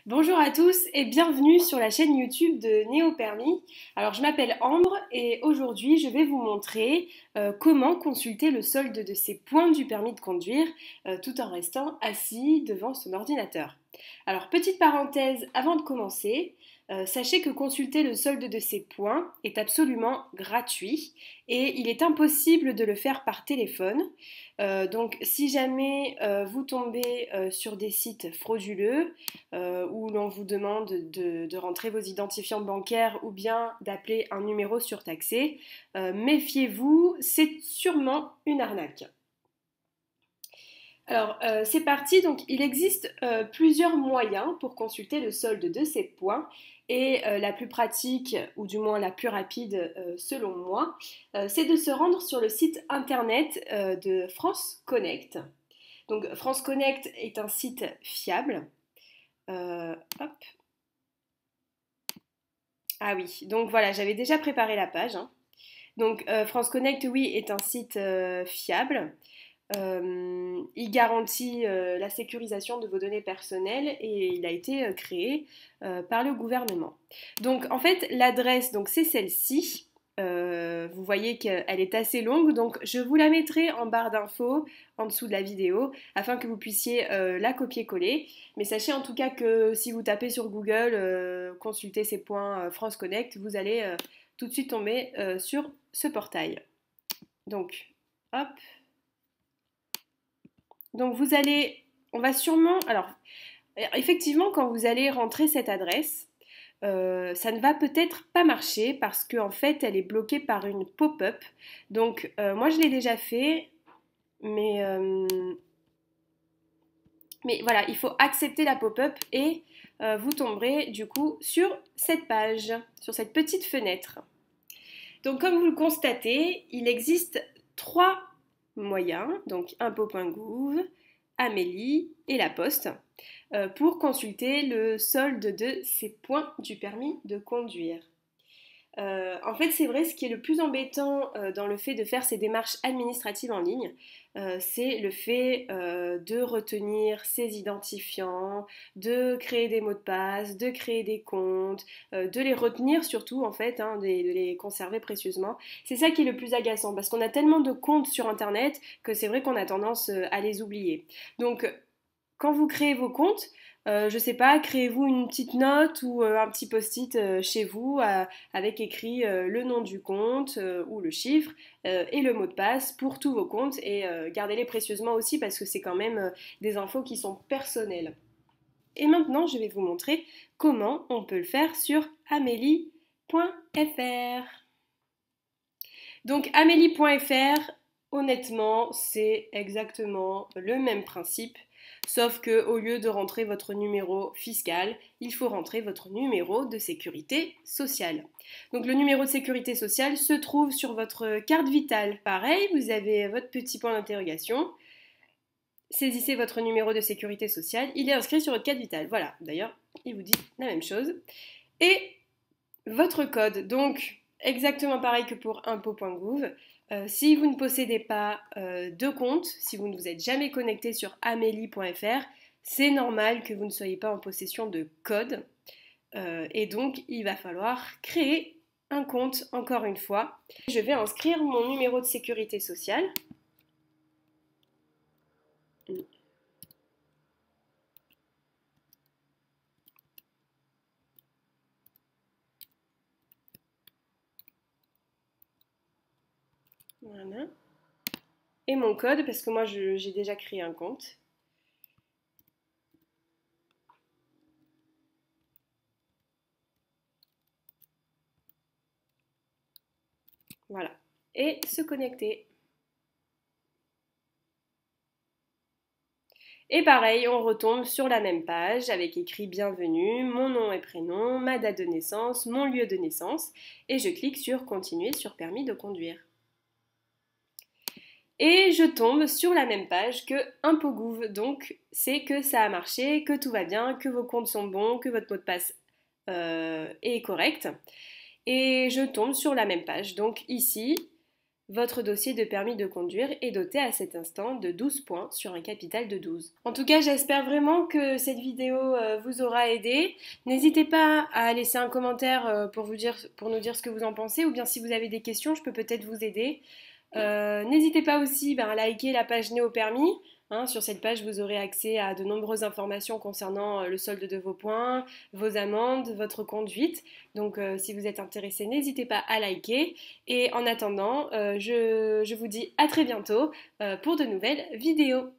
Bonjour à tous et bienvenue sur la chaîne YouTube de Néo Permis. Alors je m'appelle Ambre et aujourd'hui je vais vous montrer comment consulter le solde de ses points du permis de conduire tout en restant assis devant son ordinateur. Alors petite parenthèse avant de commencer, sachez que consulter le solde de ses points est absolument gratuit et il est impossible de le faire par téléphone. Donc si jamais vous tombez sur des sites frauduleux, où l'on vous demande de rentrer vos identifiants bancaires ou bien d'appeler un numéro surtaxé, méfiez-vous, c'est sûrement une arnaque. Alors c'est parti, donc il existe plusieurs moyens pour consulter le solde de ces points et la plus pratique ou du moins la plus rapide selon moi, c'est de se rendre sur le site internet de France Connect. Donc France Connect est un site fiable. Hop. Ah oui, donc voilà, j'avais déjà préparé la page, hein. Donc France Connect, oui, est un site fiable. Il garantit la sécurisation de vos données personnelles et il a été créé par le gouvernement. Donc en fait, l'adresse, donc c'est celle-ci. Vous voyez qu'elle est assez longue, donc je vous la mettrai en barre d'infos en dessous de la vidéo afin que vous puissiez la copier-coller. Mais sachez en tout cas que si vous tapez sur Google, consultez ces points France Connect, vous allez tout de suite tomber sur ce portail. Donc, hop. Donc vous allez, on va sûrement, alors effectivement quand vous allez rentrer cette adresse, ça ne va peut-être pas marcher parce qu'en fait elle est bloquée par une pop-up. Donc moi je l'ai déjà fait, mais, euh, mais voilà, il faut accepter la pop-up et vous tomberez du coup sur cette page, sur cette petite fenêtre. Donc comme vous le constatez, il existe trois moyens, donc impôt.gouv, Amélie et La Poste, pour consulter le solde de ces points du permis de conduire. En fait, c'est vrai, ce qui est le plus embêtant dans le fait de faire ces démarches administratives en ligne, c'est le fait de retenir ses identifiants, de créer des mots de passe, de créer des comptes, de les retenir surtout en fait, hein, de les conserver précieusement. C'est ça qui est le plus agaçant parce qu'on a tellement de comptes sur Internet que c'est vrai qu'on a tendance à les oublier. Donc, quand vous créez vos comptes, je sais pas, créez-vous une petite note ou un petit post-it chez vous avec écrit le nom du compte ou le chiffre et le mot de passe pour tous vos comptes et gardez-les précieusement aussi parce que c'est quand même des infos qui sont personnelles. Et maintenant, je vais vous montrer comment on peut le faire sur amélie.fr. Donc amélie.fr, honnêtement, c'est exactement le même principe, sauf que au lieu de rentrer votre numéro fiscal, il faut rentrer votre numéro de sécurité sociale. Donc le numéro de sécurité sociale se trouve sur votre carte vitale. Pareil, vous avez votre petit point d'interrogation. Saisissez votre numéro de sécurité sociale, il est inscrit sur votre carte vitale. Voilà, d'ailleurs, il vous dit la même chose. Et votre code, donc exactement pareil que pour impôt.gouv. Si vous ne possédez pas de compte, si vous ne vous êtes jamais connecté sur amélie.fr, c'est normal que vous ne soyez pas en possession de code. Et donc, il va falloir créer un compte encore une fois. Je vais inscrire mon numéro de sécurité sociale. Voilà. Et mon code, parce que moi j'ai déjà créé un compte. Voilà. Et se connecter. Et pareil, on retombe sur la même page avec écrit bienvenue, mon nom et prénom, ma date de naissance, mon lieu de naissance, et je clique sur continuer sur permis de conduire. Et je tombe sur la même page que ImpôGouv, donc c'est que ça a marché, que tout va bien, que vos comptes sont bons, que votre mot de passe est correct. Et je tombe sur la même page, donc ici, votre dossier de permis de conduire est doté à cet instant de 12 points sur un capital de 12. En tout cas, j'espère vraiment que cette vidéo vous aura aidé. N'hésitez pas à laisser un commentaire pour nous dire ce que vous en pensez, ou bien si vous avez des questions, je peux peut-être vous aider. N'hésitez pas aussi à liker la page Néo Permis. Sur cette page, vous aurez accès à de nombreuses informations concernant le solde de vos points, vos amendes, votre conduite. Donc si vous êtes intéressé, n'hésitez pas à liker. Et en attendant, je vous dis à très bientôt pour de nouvelles vidéos.